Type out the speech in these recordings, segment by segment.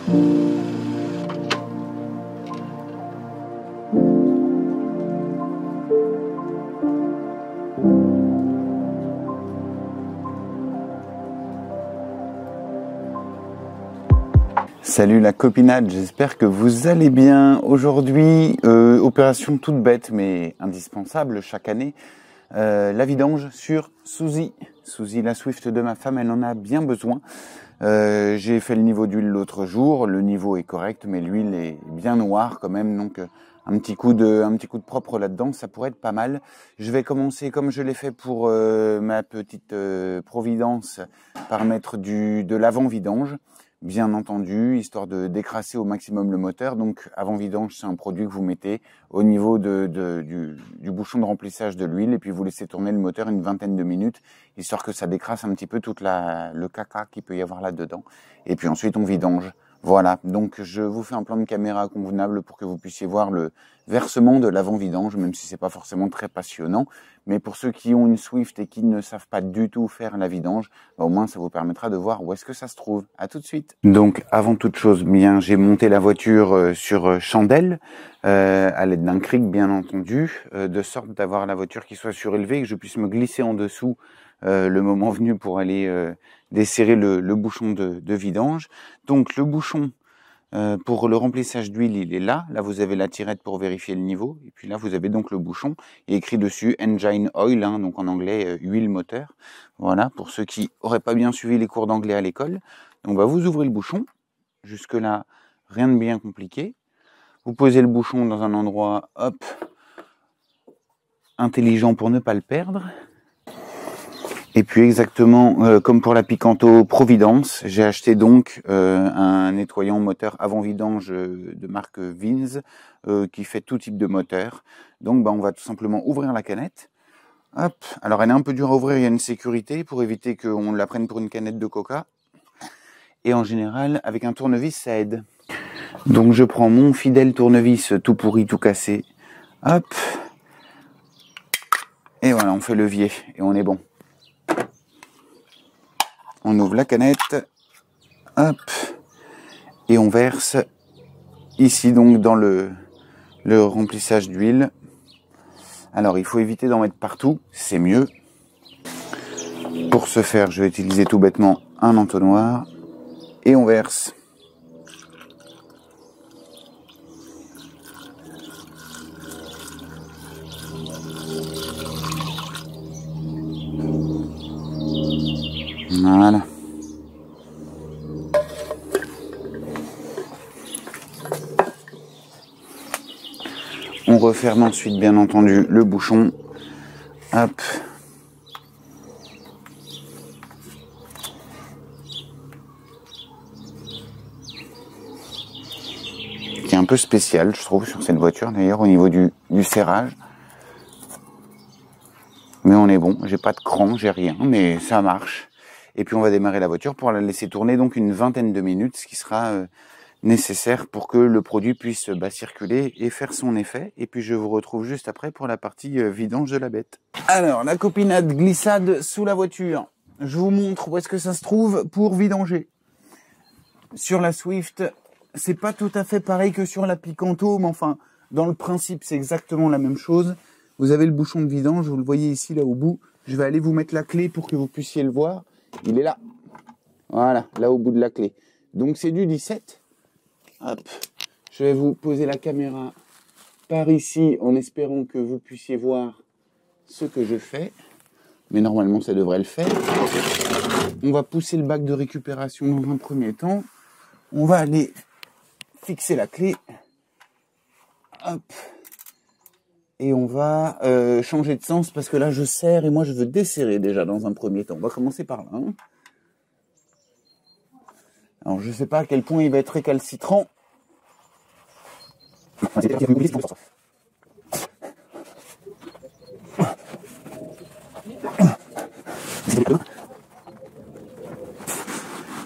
Salut la copinade, j'espère que vous allez bien. Aujourd'hui, opération toute bête mais indispensable chaque année, la vidange sur Suzy. Suzy, la Swift de ma femme, elle en a bien besoin. J'ai fait le niveau d'huile l'autre jour, le niveau est correct mais l'huile est bien noire quand même, donc un petit coup de propre là-dedans, ça pourrait être pas mal. Je vais commencer comme je l'ai fait pour ma petite Providence par mettre de l'avant-vidange. Bien entendu, histoire de décrasser au maximum le moteur. Donc, avant vidange, c'est un produit que vous mettez au niveau du bouchon de remplissage de l'huile et puis vous laissez tourner le moteur une vingtaine de minutes, histoire que ça décrasse un petit peu le caca qu'il peut y avoir là-dedans. Et puis ensuite, on vidange. Voilà, donc je vous fais un plan de caméra convenable pour que vous puissiez voir le versement de l'avant-vidange, même si c'est pas forcément très passionnant. Mais pour ceux qui ont une Swift et qui ne savent pas du tout faire la vidange, au moins ça vous permettra de voir où est-ce que ça se trouve. À tout de suite. Donc avant toute chose, bien j'ai monté la voiture sur chandelle, à l'aide d'un cric bien entendu, de sorte d'avoir la voiture qui soit surélevée et que je puisse me glisser en dessous le moment venu pour aller desserrer le bouchon de vidange. Donc le bouchon pour le remplissage d'huile, il est là. Là, vous avez la tirette pour vérifier le niveau. Et puis là, vous avez donc le bouchon. Il est écrit dessus Engine Oil, hein, donc en anglais, huile moteur. Voilà, pour ceux qui n'auraient pas bien suivi les cours d'anglais à l'école. Donc, bah, vous ouvrez le bouchon. Jusque-là, rien de bien compliqué. Vous posez le bouchon dans un endroit, hop, intelligent pour ne pas le perdre. Et puis exactement comme pour la Picanto Providence, j'ai acheté donc un nettoyant moteur avant vidange de marque Vins qui fait tout type de moteur. Donc on va tout simplement ouvrir la canette. Hop. Alors elle est un peu dure à ouvrir, il y a une sécurité pour éviter qu'on la prenne pour une canette de coca. Et en général, avec un tournevis, ça aide. Donc je prends mon fidèle tournevis tout pourri, tout cassé. Hop. Et voilà, on fait levier et on est bon. On ouvre la canette, hop, et on verse ici donc dans le remplissage d'huile. Alors il faut éviter d'en mettre partout, c'est mieux. Pour ce faire, je vais utiliser tout bêtement un entonnoir et on verse. Voilà. On referme ensuite, bien entendu, le bouchon. Hop. Qui est un peu spécial, je trouve, sur cette voiture, d'ailleurs, au niveau du serrage. Mais on est bon, j'ai pas de cran, j'ai rien, mais ça marche. Et puis on va démarrer la voiture pour la laisser tourner donc une vingtaine de minutes, ce qui sera nécessaire pour que le produit puisse circuler et faire son effet. Et puis je vous retrouve juste après pour la partie vidange de la bête. Alors, la copinade glissade sous la voiture. Je vous montre où est-ce que ça se trouve pour vidanger. Sur la Swift, c'est pas tout à fait pareil que sur la Picanto, mais enfin, dans le principe, c'est exactement la même chose. Vous avez le bouchon de vidange, vous le voyez ici, là au bout. Je vais aller vous mettre la clé pour que vous puissiez le voir. Il est là. Voilà, là au bout de la clé. Donc c'est du 17. Hop. Je vais vous poser la caméra par ici en espérant que vous puissiez voir ce que je fais. Mais normalement ça devrait le faire. On va pousser le bac de récupération dans un premier temps. On va aller fixer la clé. Hop. Et on va changer de sens parce que là je serre et moi je veux desserrer déjà dans un premier temps. On va commencer par là. Hein. Alors je sais pas à quel point il va être récalcitrant.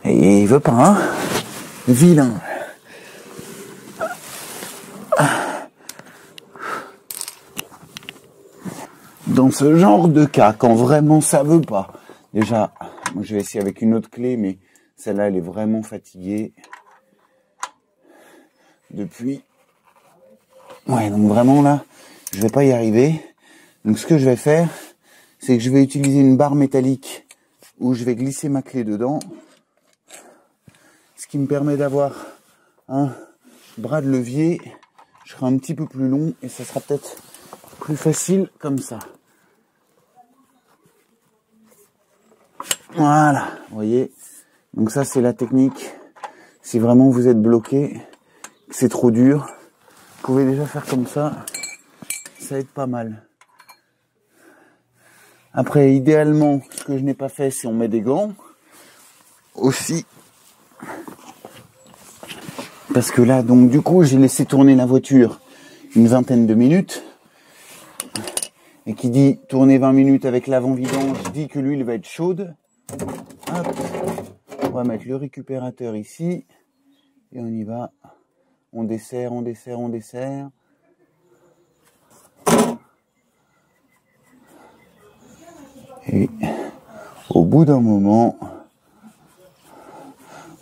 Et il veut pas, hein. Vilain. Dans ce genre de cas, quand vraiment ça veut pas, déjà, moi je vais essayer avec une autre clé, mais celle-là elle est vraiment fatiguée. depuis. Ouais, donc vraiment là, je vais pas y arriver. Donc ce que je vais faire, c'est que je vais utiliser une barre métallique où je vais glisser ma clé dedans. Ce qui me permet d'avoir un bras de levier. Je serai un petit peu plus long et ça sera peut-être plus facile comme ça. Voilà, vous voyez. Donc ça, c'est la technique. Si vraiment vous êtes bloqué, que c'est trop dur, vous pouvez déjà faire comme ça. Ça aide pas mal. Après, idéalement, ce que je n'ai pas fait, c'est on met des gants. Aussi. Parce que là, donc du coup, j'ai laissé tourner la voiture une vingtaine de minutes. Et qui dit tourner 20 minutes avec l'avant-vidange, dit que l'huile va être chaude. Hop. On va mettre le récupérateur ici. Et on y va. On desserre, on desserre, on desserre. Et au bout d'un moment,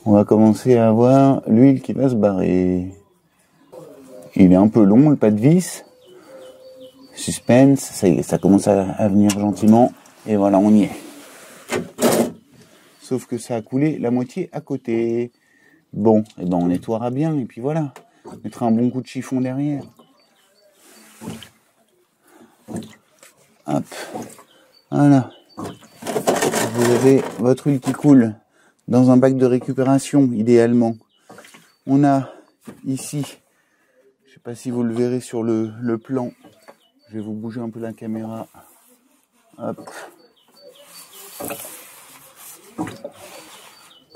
on va commencer à avoir l'huile qui va se barrer. Il est un peu long, le pas de vis. Suspense, ça y est, ça commence à venir gentiment. Et voilà, on y est. Sauf que ça a coulé la moitié à côté. Bon, et ben on nettoiera bien, et puis voilà. On mettra un bon coup de chiffon derrière. Hop. Voilà. Vous avez votre huile qui coule dans un bac de récupération, idéalement. On a ici, je sais pas si vous le verrez sur le plan, je vais vous bouger un peu la caméra. Hop.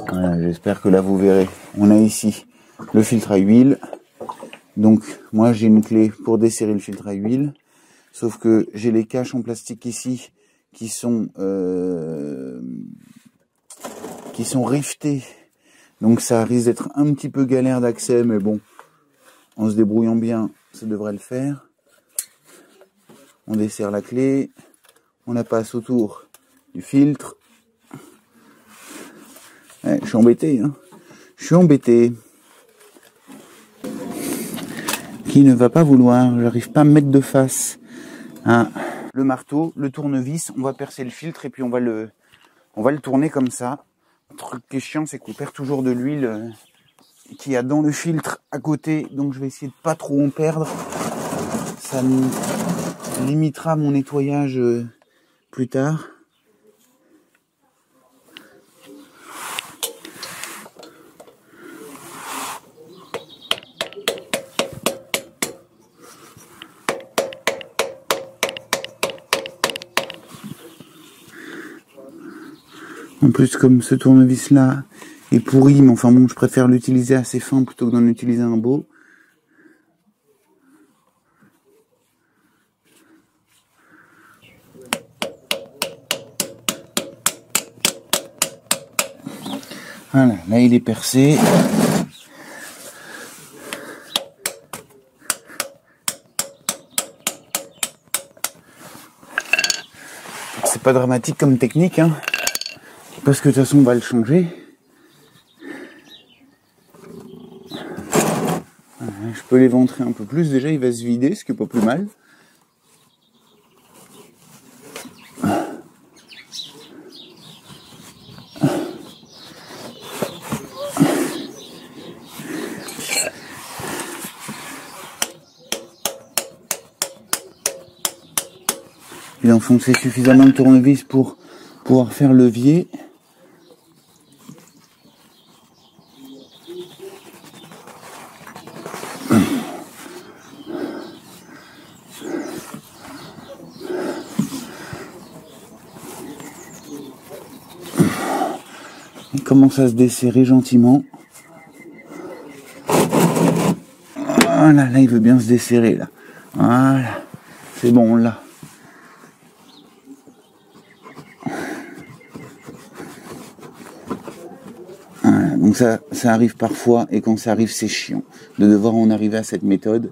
Voilà, j'espère que là vous verrez. On a ici le filtre à huile. Donc moi j'ai une clé pour desserrer le filtre à huile. Sauf que j'ai les caches en plastique ici qui sont rivetées. Donc ça risque d'être un petit peu galère d'accès, mais bon, en se débrouillant bien, ça devrait le faire. On desserre la clé, on la passe autour du filtre. Ouais, je suis embêté, hein. Je suis embêté. Qui ne va pas vouloir, j'arrive pas à me mettre de face. Hein. Le marteau, le tournevis, on va percer le filtre et puis on va le tourner comme ça. Le truc qui est chiant, c'est qu'on perd toujours de l'huile qu'il y a dans le filtre à côté, donc je vais essayer de pas trop en perdre. Ça me limitera mon nettoyage plus tard. En plus, comme ce tournevis-là est pourri, mais enfin bon, je préfère l'utiliser assez fin plutôt que d'en utiliser un beau. Voilà, là il est percé. C'est pas dramatique comme technique, hein. Parce que de toute façon on va le changer. Voilà, je peux l'éventrer un peu plus, déjà il va se vider, ce qui est pas plus mal. Il a enfoncé suffisamment le tournevis pour pouvoir faire levier. Il commence à se desserrer gentiment. Voilà, là il veut bien se desserrer là. Voilà, c'est bon, on l'a. Voilà, donc ça arrive parfois, et quand ça arrive c'est chiant de devoir en arriver à cette méthode.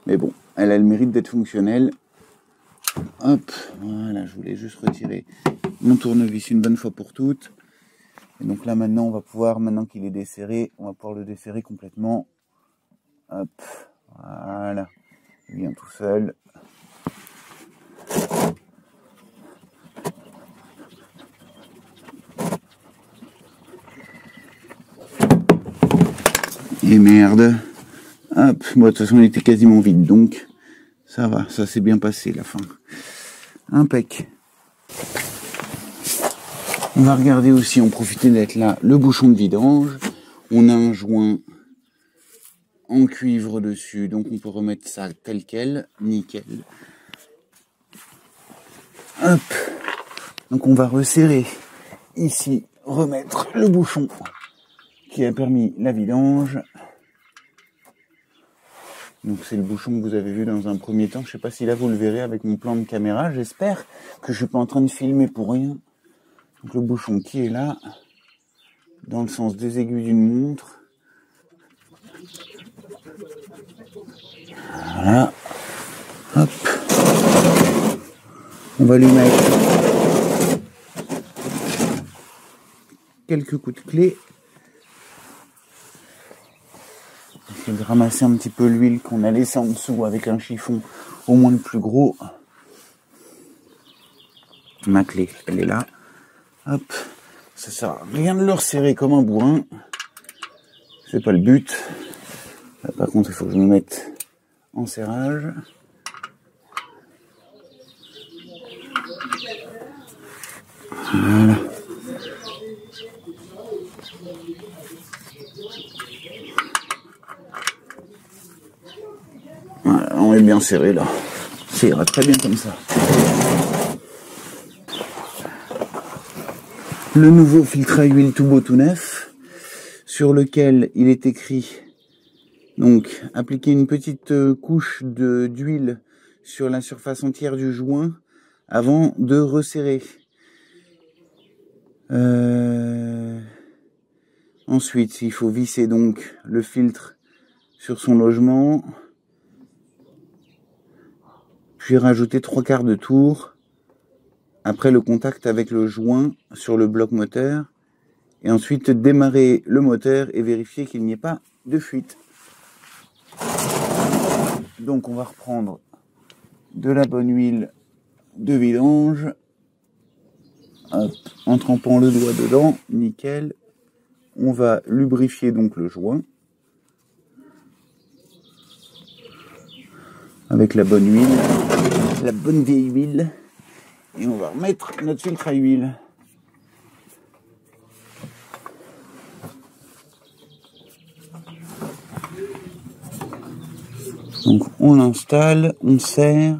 Mais bon, elle a le mérite d'être fonctionnelle. Hop, voilà, je voulais juste retirer mon tournevis une bonne fois pour toutes. Et donc là maintenant on va pouvoir, maintenant qu'il est desserré, on va pouvoir le desserrer complètement. Hop, voilà, il vient tout seul. Et merde. Hop, bon, de toute façon il était quasiment vide, donc ça va, ça s'est bien passé la fin. Impec. On va regarder aussi, en profiter d'être là, le bouchon de vidange. On a un joint en cuivre dessus, donc on peut remettre ça tel quel, nickel. Hop, donc on va resserrer ici, remettre le bouchon qui a permis la vidange. Donc c'est le bouchon que vous avez vu dans un premier temps. Je sais pas si là vous le verrez avec mon plan de caméra. J'espère que je suis pas en train de filmer pour rien. Donc le bouchon qui est là, dans le sens des aiguilles d'une montre. Voilà. Hop. On va lui mettre quelques coups de clé. Essayer de ramasser un petit peu l'huile qu'on a laissée en dessous avec un chiffon au moins le plus gros. Ma clé, elle est là. Hop. Ça sert à rien de le resserrer comme un bourrin. C'est pas le but. Là, par contre, il faut que je me mette en serrage. Voilà. Voilà, on est bien serré là. Ça ira très bien comme ça. Le nouveau filtre à huile tout beau tout neuf, sur lequel il est écrit, donc, appliquer une petite couche d'huile sur la surface entière du joint avant de resserrer. Ensuite, il faut visser donc le filtre sur son logement, puis rajouter 3/4 de tour après le contact avec le joint sur le bloc moteur, et ensuite démarrer le moteur et vérifier qu'il n'y ait pas de fuite. Donc on va reprendre de la bonne huile de vidange, hop, en trempant le doigt dedans, nickel. On va lubrifier donc le joint avec la bonne huile, la bonne vieille huile, et on va remettre notre filtre à huile. Donc on l'installe, on serre,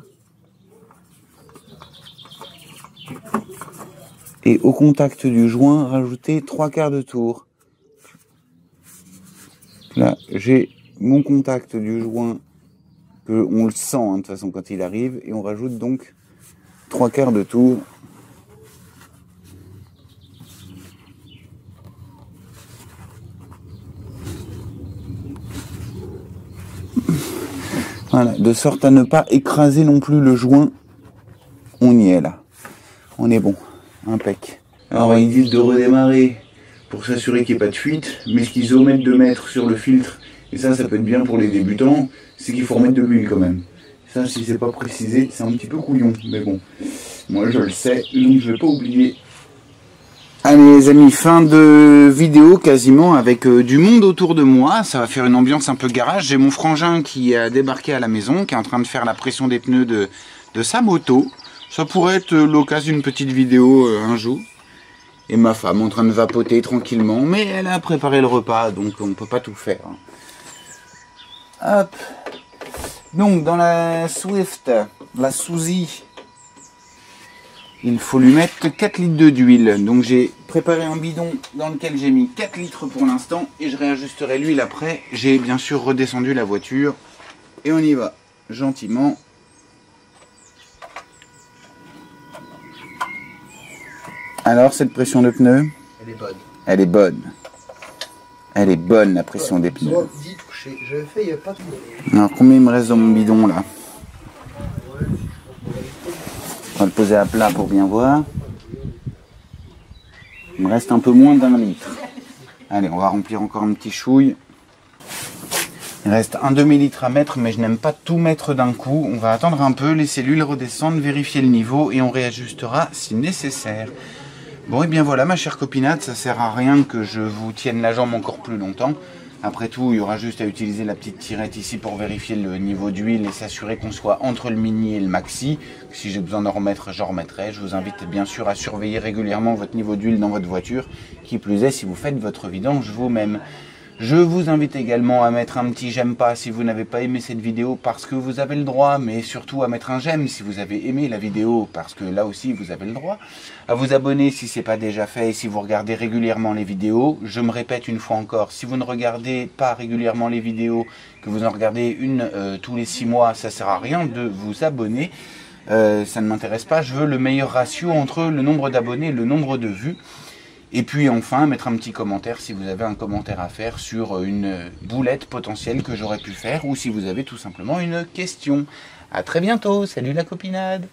et au contact du joint, rajouter 3/4 de tour. Là, j'ai mon contact du joint, que on le sent de toute façon quand il arrive, et on rajoute donc 3/4 de tour. Voilà, de sorte à ne pas écraser non plus le joint. On y est là. On est bon. Impec. Alors ils disent de redémarrer pour s'assurer qu'il n'y ait pas de fuite, mais ce qu'ils omettent de mettre sur le filtre, et ça peut être bien pour les débutants, c'est qu'il faut remettre de l'huile quand même. Ça, si c'est pas précisé, c'est un petit peu couillon, mais bon, moi je le sais, donc je vais pas oublier. Allez les amis, fin de vidéo quasiment avec du monde autour de moi. Ça va faire une ambiance un peu garage. J'ai mon frangin qui a débarqué à la maison, qui est en train de faire la pression des pneus de sa moto. Ça pourrait être l'occasion d'une petite vidéo un jour. Et ma femme en train de vapoter tranquillement, mais elle a préparé le repas, donc on ne peut pas tout faire. Hop. Donc dans la Swift, la Suzy, il faut lui mettre 4 litres d'huile. Donc j'ai préparé un bidon dans lequel j'ai mis 4 litres pour l'instant, et je réajusterai l'huile après. J'ai bien sûr redescendu la voiture, et on y va gentiment. Alors, cette pression de pneus? Elle est bonne. Elle est bonne. Elle est bonne, la pression des pneus. Je l'ai fait il n'y a pas de... Alors, combien il me reste dans mon bidon, là? On va le poser à plat pour bien voir. Il me reste un peu moins d'1 litre. Allez, on va remplir encore un petit chouille. Il reste un demi-litre à mettre, mais je n'aime pas tout mettre d'un coup. On va attendre un peu, les cellules redescendent, vérifier le niveau et on réajustera si nécessaire. Bon, et bien voilà, ma chère copinade, ça sert à rien que je vous tienne la jambe encore plus longtemps. Après tout, il y aura juste à utiliser la petite tirette ici pour vérifier le niveau d'huile et s'assurer qu'on soit entre le mini et le maxi. Si j'ai besoin d'en remettre, j'en remettrai. Je vous invite bien sûr à surveiller régulièrement votre niveau d'huile dans votre voiture. Qui plus est, si vous faites votre vidange vous-même. Je vous invite également à mettre un petit j'aime pas si vous n'avez pas aimé cette vidéo parce que vous avez le droit, mais surtout à mettre un j'aime si vous avez aimé la vidéo parce que là aussi vous avez le droit. À vous abonner si ce n'est pas déjà fait et si vous regardez régulièrement les vidéos. Je me répète une fois encore, si vous ne regardez pas régulièrement les vidéos, que vous en regardez une tous les 6 mois, ça ne sert à rien de vous abonner. Ça ne m'intéresse pas, je veux le meilleur ratio entre le nombre d'abonnés et le nombre de vues. Et puis enfin, mettre un petit commentaire si vous avez un commentaire à faire sur une boulette potentielle que j'aurais pu faire ou si vous avez tout simplement une question. À très bientôt, salut la copinade!